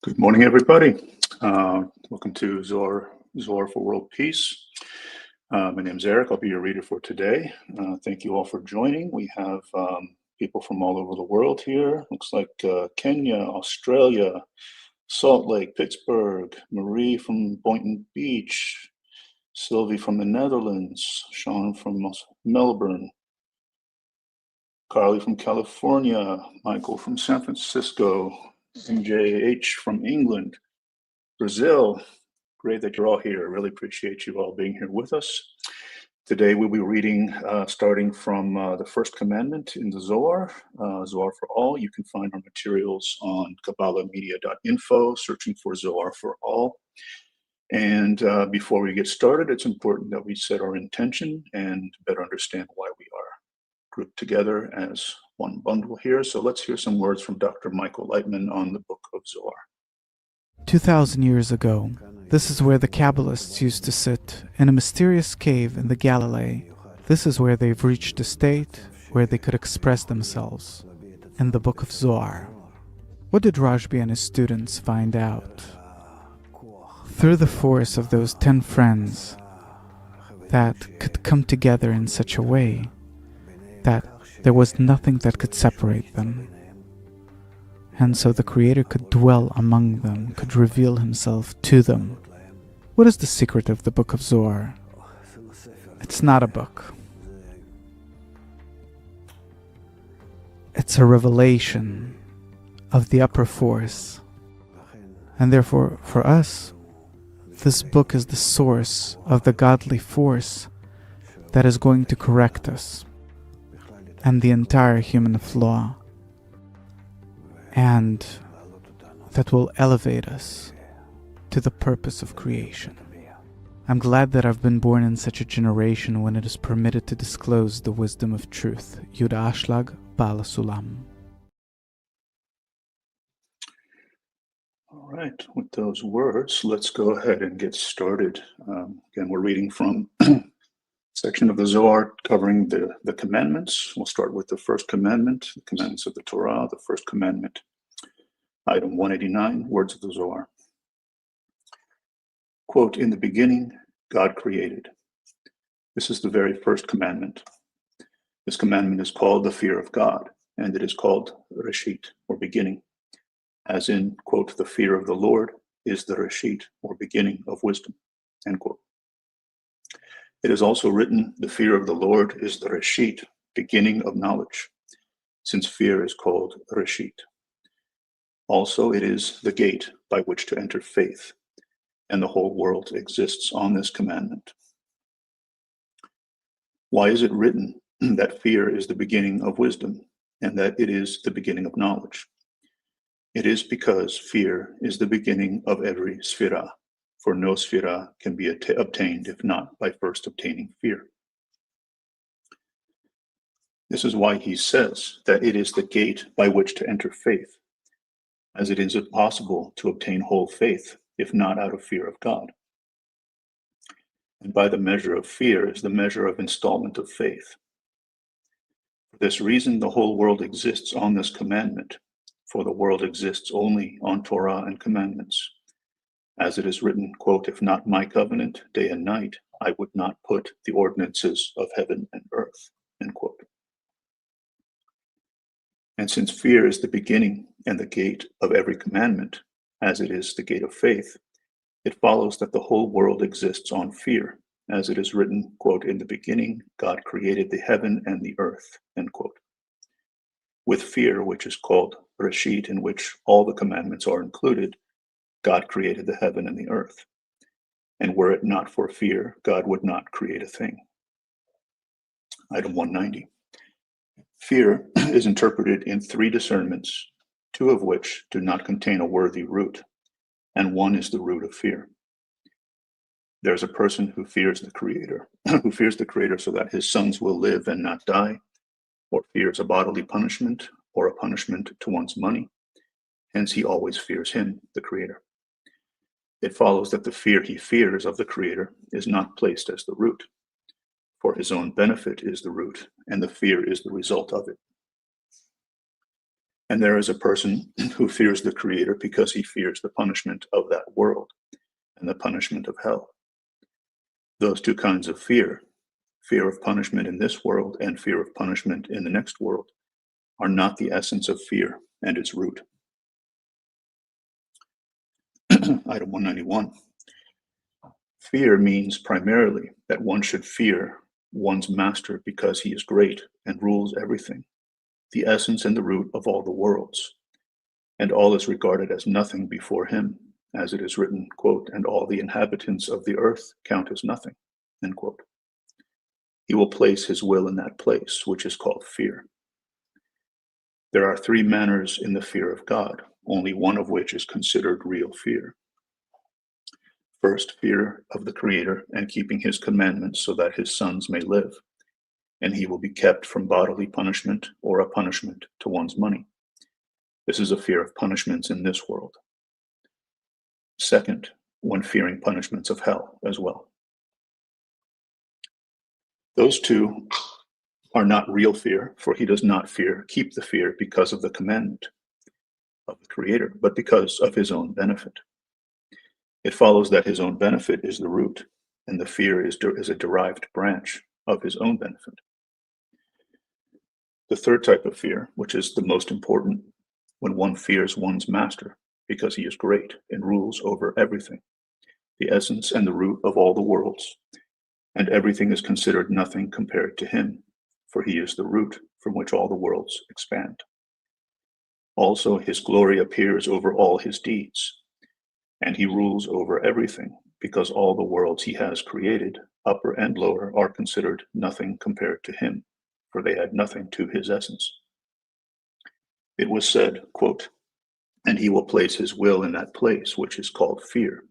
Good morning, everybody. Welcome to Zohar for World Peace. My name is Eric. I'll be your reader for today. Thank you all for joining. We have people from all over the world here. Looks like Kenya, Australia, Salt Lake, Pittsburgh, Marie from Boynton Beach, Sylvie from the Netherlands, Sean from Melbourne, Carly from California, Michael from San Francisco, MJH from England, Brazil. Great that you're all here. Really appreciate you all being here with us. Today we'll be reading starting from the first commandment in the Zohar, Zohar for All. You can find our materials on Kabbalahinfo, searching for Zohar for All. And before we get started, it's important that we set our intention and better understand why we are grouped together as one bundle here. So let's hear some words from Dr. Michael Laitman on the Book of Zohar. 2,000 years ago, this is where the Kabbalists used to sit, in a mysterious cave in the Galilee. This is where they've reached a state where they could express themselves, in the Book of Zohar. What did Rajbi and his students find out? Through the force of those 10 friends that could come together in such a way that there was nothing that could separate them. And so the Creator could dwell among them, could reveal himself to them. What is the secret of the Book of Zohar? It's not a book. It's a revelation of the upper force. And therefore, for us, this book is the source of the godly force that is going to correct us and the entire human flaw, and that will elevate us to the purpose of creation. I'm glad that I've been born in such a generation when it is permitted to disclose the wisdom of truth. Yuda Ashlag, Bala Sulam. All right, with those words, let's go ahead and get started. Again, we're reading from section of the Zohar covering the commandments. We'll start with the first commandment, the commandments of the Torah, the first commandment, item 189, words of the Zohar. Quote, in the beginning, God created. This is the very first commandment. This commandment is called the fear of God, and it is called Reshit, or beginning, as in, quote, the fear of the Lord is the Reshit, or beginning of wisdom, end quote. It is also written, the fear of the Lord is the Reshit, beginning of knowledge, since fear is called Reshit. Also, it is the gate by which to enter faith, and the whole world exists on this commandment. Why is it written that fear is the beginning of wisdom, and that it is the beginning of knowledge? It is because fear is the beginning of every sphira. For no sphira can be obtained if not by first obtaining fear. This is why he says that it is the gate by which to enter faith, as it is impossible to obtain whole faith if not out of fear of God. And by the measure of fear is the measure of installment of faith. For this reason, the whole world exists on this commandment, for the world exists only on Torah and commandments. As it is written, quote, if not my covenant, day and night, I would not put the ordinances of heaven and earth, end quote. And since fear is the beginning and the gate of every commandment, as it is the gate of faith, it follows that the whole world exists on fear, as it is written, quote, in the beginning, God created the heaven and the earth, end quote. With fear, which is called Reshit, in which all the commandments are included, God created the heaven and the earth. And were it not for fear, God would not create a thing. Item 190. Fear is interpreted in 3 discernments, 2 of which do not contain a worthy root, and 1 is the root of fear. There's a person who fears the Creator, who fears the Creator so that his sons will live and not die, or fears a bodily punishment or a punishment to one's money. Hence, he always fears him, the Creator. It follows that the fear he fears of the Creator is not placed as the root, for his own benefit is the root, and the fear is the result of it. And there is a person who fears the Creator because he fears the punishment of that world and the punishment of hell. Those 2 kinds of fear of punishment in this world and fear of punishment in the next world, are not the essence of fear and its root. Item 191. Fear means primarily that one should fear one's master because he is great and rules everything, the essence and the root of all the worlds, and all is regarded as nothing before him, as it is written, quote, and all the inhabitants of the earth count as nothing, end quote. He will place his will in that place, which is called fear. There are 3 manners in the fear of God, only one of which is considered real fear. First, fear of the Creator and keeping his commandments so that his sons may live, and he will be kept from bodily punishment or a punishment to one's money. This is a fear of punishments in this world. Second, one fearing punishments of hell as well. Those 2 are not real fear, for he does not keep the fear because of the commandment of the Creator, but because of his own benefit. It follows that his own benefit is the root, and the fear is a derived branch of his own benefit. The third type of fear, which is the most important, when one fears one's master because he is great and rules over everything, the essence and the root of all the worlds, and everything is considered nothing compared to him, for he is the root from which all the worlds expand. Also, his glory appears over all his deeds, and he rules over everything, because all the worlds he has created, upper and lower, are considered nothing compared to him, for they add nothing to his essence. It was said, quote, and he will place his will in that place, which is called fear,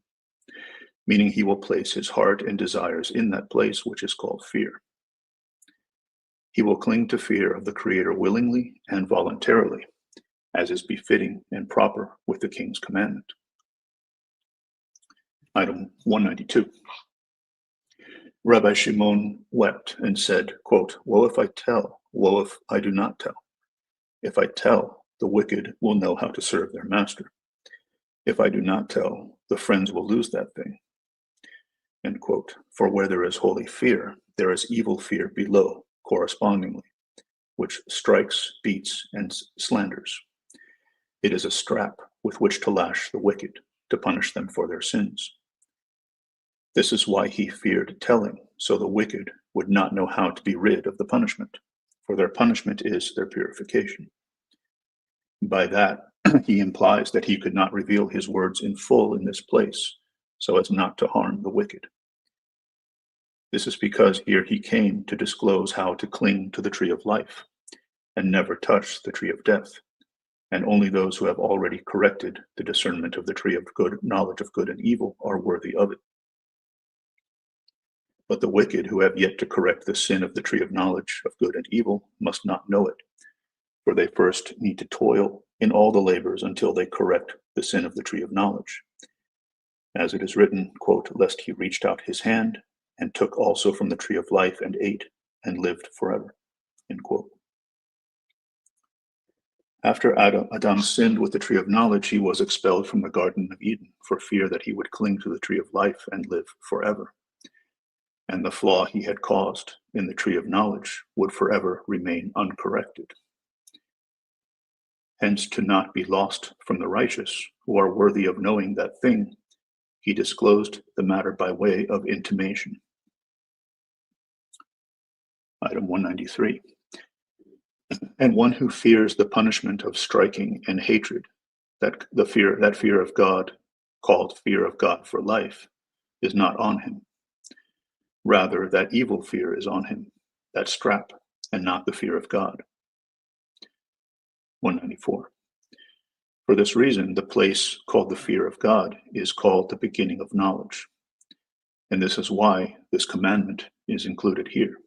meaning he will place his heart and desires in that place, which is called fear. He will cling to fear of the Creator willingly and voluntarily, as is befitting and proper with the King's commandment. Item 192. Rabbi Shimon wept and said, quote, woe if I tell, woe if I do not tell. If I tell, the wicked will know how to serve their master. If I do not tell, the friends will lose that thing. End quote. For where there is holy fear, there is evil fear below correspondingly, which strikes, beats, and slanders. It is a strap with which to lash the wicked, to punish them for their sins. This is why he feared telling, so the wicked would not know how to be rid of the punishment, for their punishment is their purification. By that, he implies that he could not reveal his words in full in this place, so as not to harm the wicked. This is because here he came to disclose how to cling to the tree of life and never touch the tree of death, and only those who have already corrected the discernment of the tree of good, knowledge of good and evil, are worthy of it. But the wicked who have yet to correct the sin of the tree of knowledge of good and evil must not know it, for they first need to toil in all the labors until they correct the sin of the tree of knowledge. As it is written, quote, lest he reached out his hand and took also from the tree of life and ate and lived forever, end quote. After Adam sinned with the tree of knowledge, he was expelled from the Garden of Eden for fear that he would cling to the tree of life and live forever. and the flaw he had caused in the tree of knowledge would forever remain uncorrected. Hence, to not be lost from the righteous who are worthy of knowing that thing, he disclosed the matter by way of intimation. Item 193. And one who fears the punishment of striking and hatred, that fear of God, called fear of God for life, is not on him. Rather, that evil fear is on him, that strap, and not the fear of God. 194. For this reason, the place called the fear of God is called the beginning of knowledge. And this is why this commandment is included here.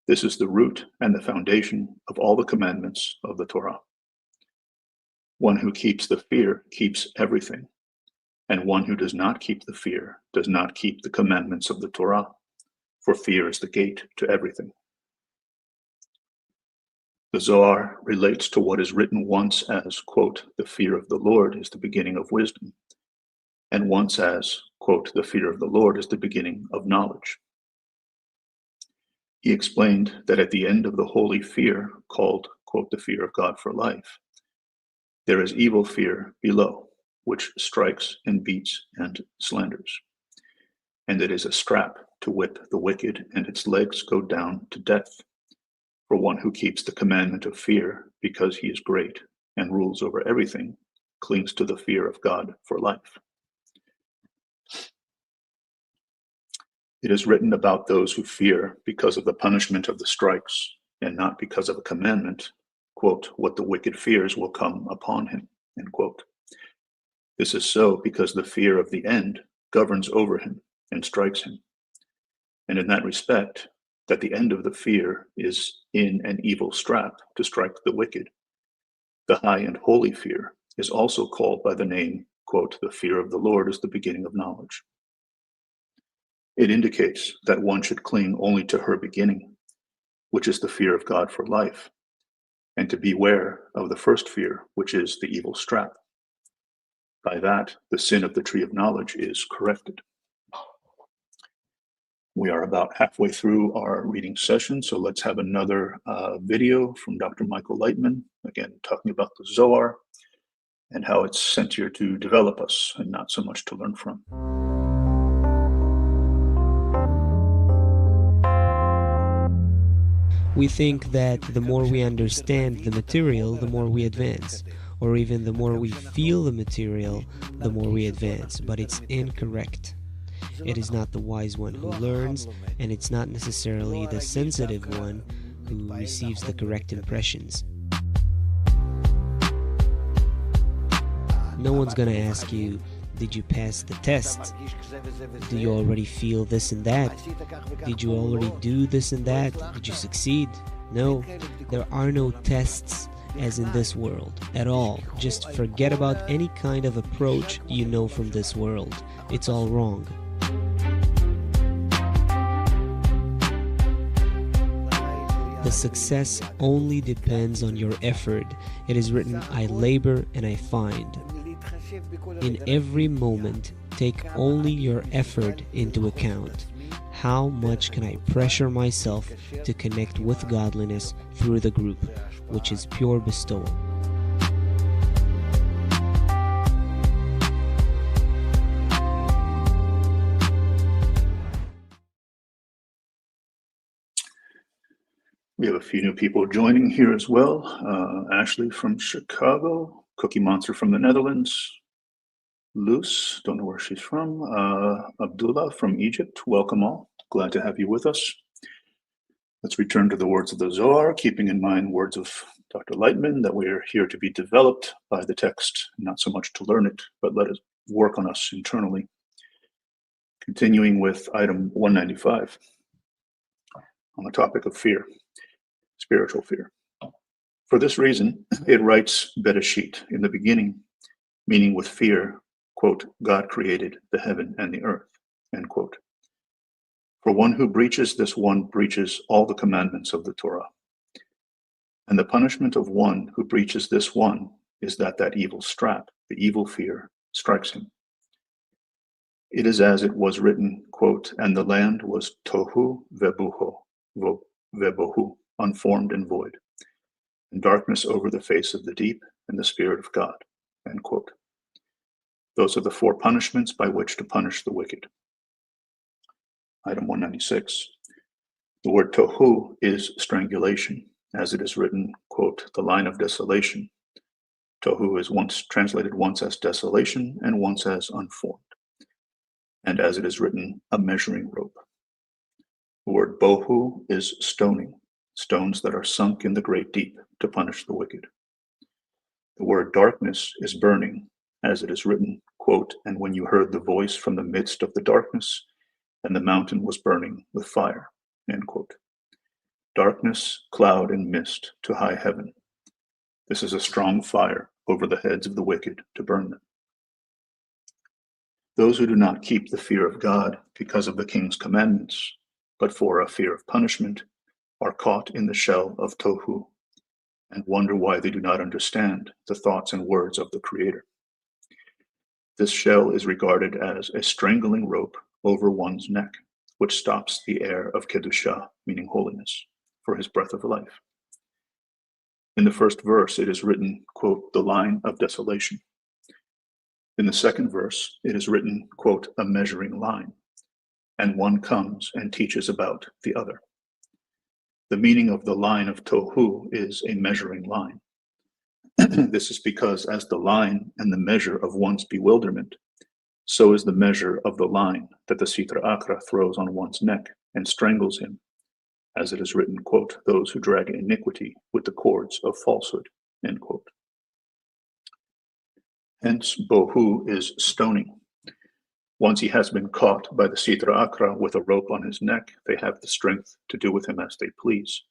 This is the root and the foundation of all the commandments of the Torah. One who keeps the fear keeps everything, and one who does not keep the fear does not keep the commandments of the Torah, for fear is the gate to everything. The Zohar relates to what is written once as, quote, the fear of the Lord is the beginning of wisdom, and once as, quote, the fear of the Lord is the beginning of knowledge. He explained that at the end of the holy fear, called, quote, the fear of God for life, there is evil fear below, which strikes and beats and slanders. And it is a strap to whip the wicked, and its legs go down to death. For one who keeps the commandment of fear, because he is great and rules over everything, clings to the fear of God for life. It is written about those who fear because of the punishment of the strikes, and not because of a commandment, quote, what the wicked fears will come upon him, end quote. This is so because the fear of the end governs over him and strikes him. And in that respect, that the end of the fear is in an evil strap to strike the wicked. The high and holy fear is also called by the name, quote, the fear of the Lord is the beginning of knowledge. It indicates that one should cling only to her beginning, which is the fear of God for life, and to beware of the first fear, which is the evil strap. By that, the sin of the tree of knowledge is corrected. We are about halfway through our reading session, so let's have another video from Dr. Michael Laitman, again, talking about the Zohar and how it's sent here to develop us and not so much to learn from. We think that the more we understand the material, the more we advance. Or even the more we feel the material, the more we advance. But it's incorrect. It is not the wise one who learns, and it's not necessarily the sensitive one who receives the correct impressions. No one's gonna ask you, did you pass the test? Do you already feel this and that? Did you already do this and that? Did you succeed? No, there are no tests as in this world at all. Just forget about any kind of approach you know from this world. It's all wrong. The success only depends on your effort. It is written, I labor and I find. In every moment, take only your effort into account. How much can I pressure myself to connect with godliness through the group, which is pure bestowal? We have a few new people joining here as well. Ashley from Chicago, Cookie Monster from the Netherlands, Luce, don't know where she's from, Abdullah from Egypt. Welcome all. Glad to have you with us. Let's return to the words of the Zohar, keeping in mind words of Dr. Laitman, that we are here to be developed by the text, not so much to learn it, but let it work on us internally. Continuing with item 195 on the topic of fear, spiritual fear. For this reason, it writes Bereshit in the beginning, meaning with fear, quote, God created the heaven and the earth, end quote. For one who breaches this one breaches all the commandments of the Torah. And the punishment of one who breaches this one is that evil strap, the evil fear, strikes him. It is as it was written, quote, and the land was tohu vebohu, unformed and void, and darkness over the face of the deep, and the Spirit of God, end quote. Those are the 4 punishments by which to punish the wicked. Item 196. The word tohu is strangulation, as it is written, quote, the line of desolation. Tohu is translated once as desolation and once as unformed, and as it is written, a measuring rope. The word bohu is stoning, stones that are sunk in the great deep to punish the wicked. The word darkness is burning, as it is written, quote, and when you heard the voice from the midst of the darkness, and the mountain was burning with fire, end quote. Darkness, cloud, and mist to high heaven. This is a strong fire over the heads of the wicked to burn them. Those who do not keep the fear of God because of the king's commandments, but for a fear of punishment, are caught in the shell of tohu, and wonder why they do not understand the thoughts and words of the Creator. This shell is regarded as a strangling rope over one's neck, which stops the air of Kedusha, meaning holiness, for his breath of life. In the first verse, it is written, quote, the line of desolation. In the second verse, it is written, quote, a measuring line, and one comes and teaches about the other. The meaning of the line of tohu is a measuring line. This is because as the line and the measure of one's bewilderment, so is the measure of the line that the Sitra Achra throws on one's neck and strangles him, as it is written, quote, those who drag iniquity with the cords of falsehood, end quote. Hence, bohu is stoning. Once he has been caught by the Sitra Achra with a rope on his neck, they have the strength to do with him as they please,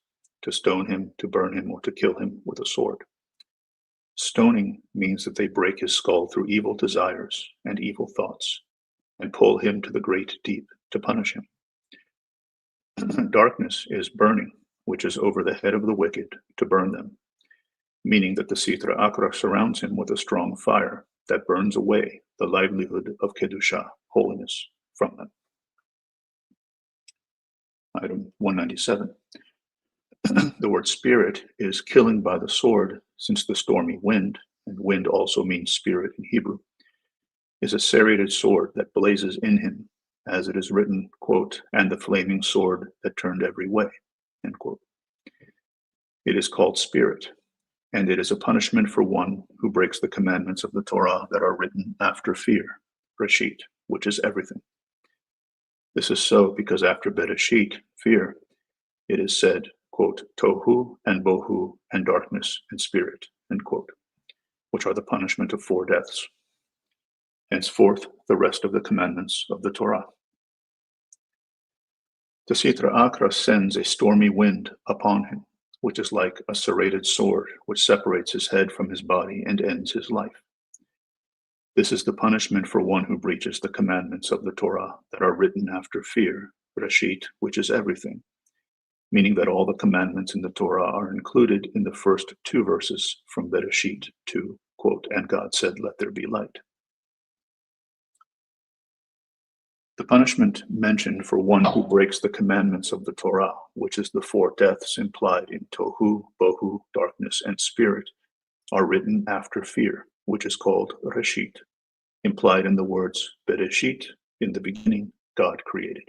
to stone him, to burn him, or to kill him with a sword. Stoning means that they break his skull through evil desires and evil thoughts, and pull him to the great deep to punish him. Darkness is burning, which is over the head of the wicked to burn them, meaning that the Sitra Achra surrounds him with a strong fire that burns away the livelihood of Kedusha, holiness, from them. Item 197. The word spirit is killing by the sword, since the stormy wind, and wind also means spirit in Hebrew, is a serrated sword that blazes in him, as it is written, quote, and the flaming sword that turned every way, end quote. It is called spirit, and it is a punishment for one who breaks the commandments of the Torah that are written after fear, Reshit, which is everything. This is so because after Bereshit, fear, it is said, quote, tohu and bohu and darkness and spirit, end quote, which are the punishment of 4 deaths. Henceforth, the rest of the commandments of the Torah. The Sitra Achra sends a stormy wind upon him, which is like a serrated sword, which separates his head from his body and ends his life. This is the punishment for one who breaches the commandments of the Torah that are written after fear, Reshit, which is everything, meaning that all the commandments in the Torah are included in the first 2 verses from Bereshit to, quote, and God said, let there be light. The punishment mentioned for one who breaks the commandments of the Torah, which is the 4 deaths implied in tohu, bohu, darkness, and spirit, are written after fear, which is called Reshit, implied in the words Bereshit, in the beginning, God created.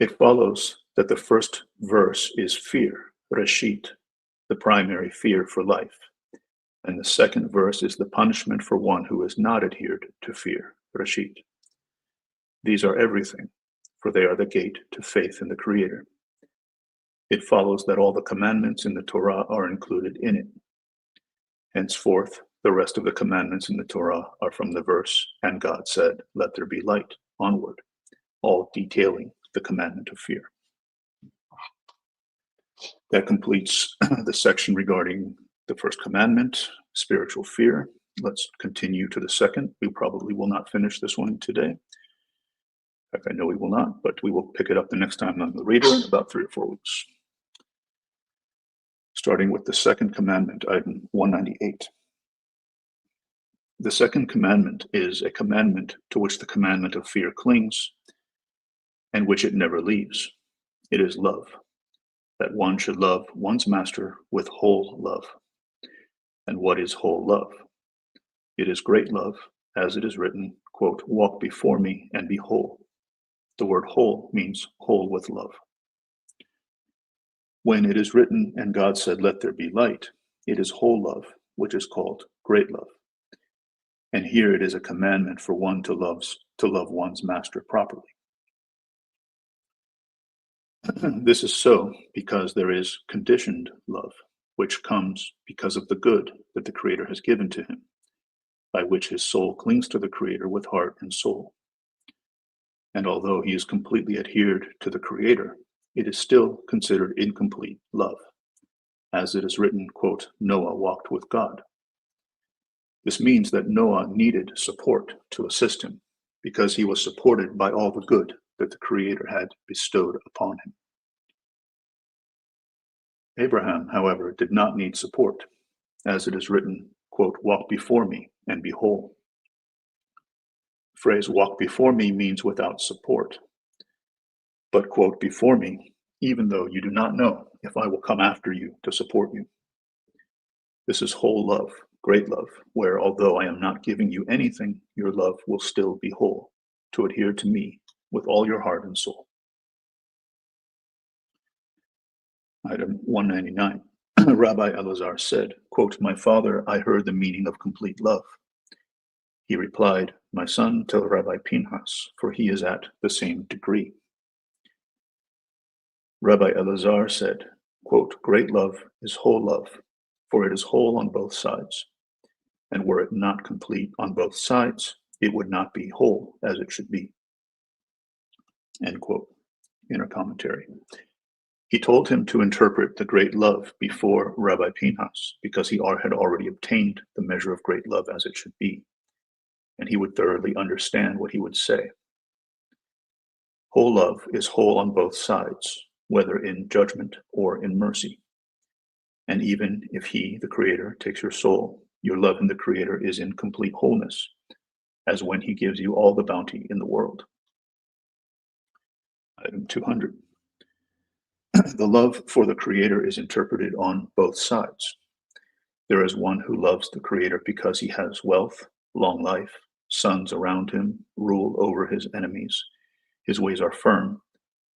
It follows that the first verse is fear, Reshit, the primary fear for life, and the second verse is the punishment for one who has not adhered to fear, Reshit. These are everything, for they are the gate to faith in the Creator. It follows that all the commandments in the Torah are included in it. Henceforth, the rest of the commandments in the Torah are from the verse, and God said, let there be light, onward, all detailing the commandment of fear. That completes the section regarding the first commandment, spiritual fear. Let's continue to the second. We probably will not finish this one today. In fact, I know we will not, but we will pick it up the next time on the reader in about 3 or 4 weeks. Starting with the second commandment, item 198. The second commandment is a commandment to which the commandment of fear clings and which it never leaves. It is love, that one should love one's master with whole love. And what is whole love? It is great love, as it is written, quote, walk before me and be whole. The word whole means whole with love. When it is written, and God said, let there be light, it is whole love, which is called great love. And here it is a commandment for one to love one's master properly. This is so because there is conditioned love, which comes because of the good that the Creator has given to him, by which his soul clings to the Creator with heart and soul. And although he is completely adhered to the Creator, it is still considered incomplete love. As it is written, quote, Noah walked with God. This means that Noah needed support to assist him, because he was supported by all the good that the Creator had bestowed upon him. Abraham, however, did not need support, as it is written, quote, walk before me and be whole. The phrase walk before me means without support. But, quote, before me, even though you do not know if I will come after you to support you. This is whole love, great love, where although I am not giving you anything, your love will still be whole, to adhere to me with all your heart and soul. Item 199. Rabbi Elazar said, quote, my father, I heard the meaning of complete love. He replied, my son, tell Rabbi Pinhas, for he is at the same degree. Rabbi Elazar said, quote, great love is whole love, for it is whole on both sides. And were it not complete on both sides, it would not be whole as it should be. End quote. Inner commentary. He told him to interpret the great love before Rabbi Pinhas, because he had already obtained the measure of great love as it should be, and he would thoroughly understand what he would say. Whole love is whole on both sides, whether in judgment or in mercy. And even if he, the Creator, takes your soul, your love in the Creator is in complete wholeness, as when he gives you all the bounty in the world. Item 200. The love for the Creator is interpreted on both sides. There is one who loves the Creator because he has wealth, long life, sons around him, rule over his enemies. His ways are firm,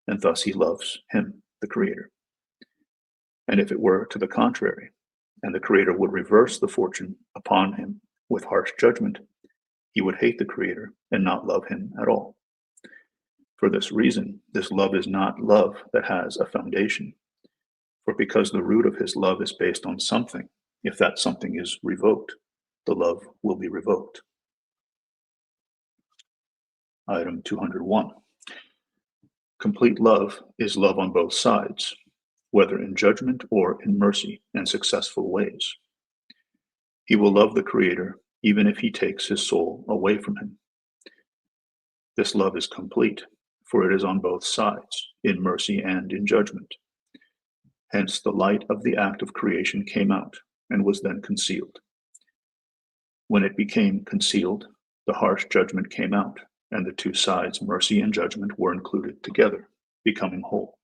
and thus he loves him, the Creator. And if it were to the contrary, and the Creator would reverse the fortune upon him with harsh judgment, he would hate the Creator and not love him at all. For this reason, this love is not love that has a foundation. For because the root of his love is based on something, if that something is revoked, the love will be revoked. Item 201. Complete love is love on both sides, whether in judgment or in mercy and successful ways. He will love the Creator even if he takes his soul away from him. This love is complete, for it is on both sides, in mercy and in judgment. Hence the light of the act of creation came out and was then concealed. When it became concealed, the harsh judgment came out, and the two sides, mercy and judgment, were included together, becoming whole.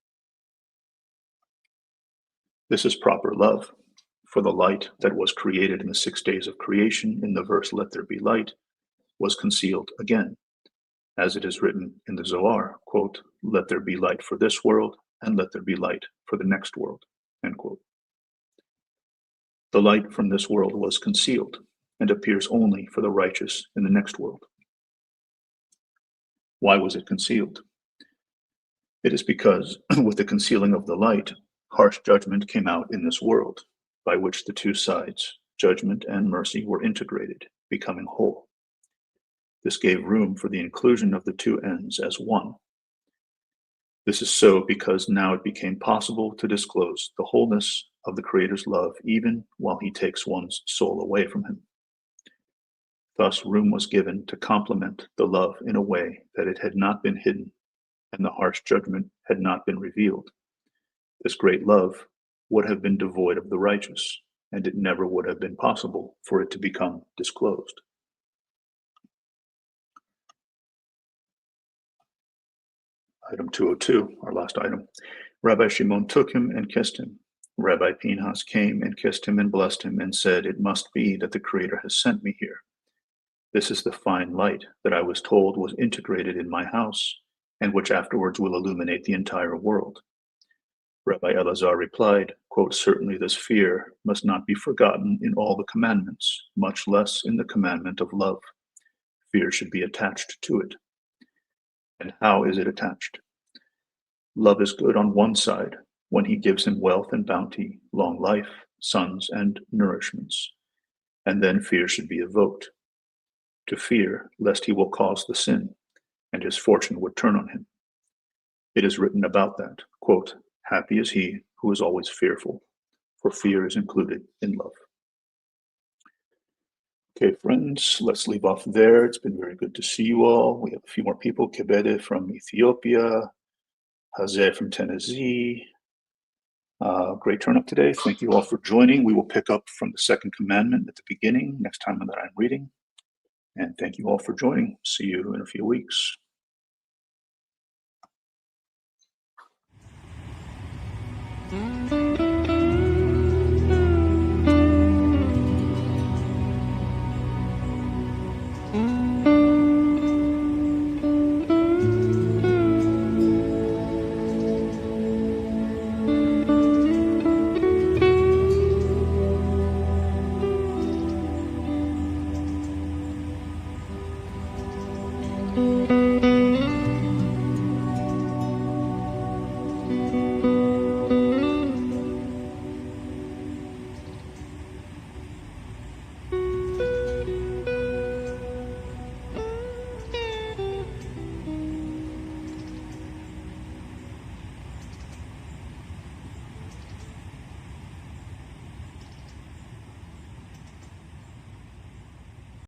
This is proper love, for the light that was created in the 6 days of creation in the verse, let there be light, was concealed again. As it is written in the Zohar, quote, let there be light for this world, and let there be light for the next world, end quote. The light from this world was concealed, and appears only for the righteous in the next world. Why was it concealed? It is because, with the concealing of the light, harsh judgment came out in this world, by which the two sides, judgment and mercy, were integrated, becoming whole. This gave room for the inclusion of the two ends as one. This is so because now it became possible to disclose the wholeness of the Creator's love even while he takes one's soul away from him. Thus, room was given to complement the love in a way that it had not been hidden and the harsh judgment had not been revealed. This great love would have been devoid of the righteous, and it never would have been possible for it to become disclosed. Item 202, our last item. Rabbi Shimon took him and kissed him. Rabbi Pinhas came and kissed him and blessed him and said, "It must be that the Creator has sent me here. This is the fine light that I was told was integrated in my house and which afterwards will illuminate the entire world." Rabbi Elazar replied, quote, "Certainly this fear must not be forgotten in all the commandments, much less in the commandment of love. Fear should be attached to it." And how is it attached? Love is good on one side, when he gives him wealth and bounty, long life, sons, and nourishments. And then fear should be evoked, to fear lest he will cause the sin, and his fortune would turn on him. It is written about that, quote, "Happy is he who is always fearful, for fear is included in love." Okay, friends, let's leave off there. It's been very good to see you all. We have a few more people. Kebede from Ethiopia, Hazeh from Tennessee. Great turn up today. Thank you all for joining. We will pick up from the second commandment at the beginning next time that I'm reading. And thank you all for joining. See you in a few weeks.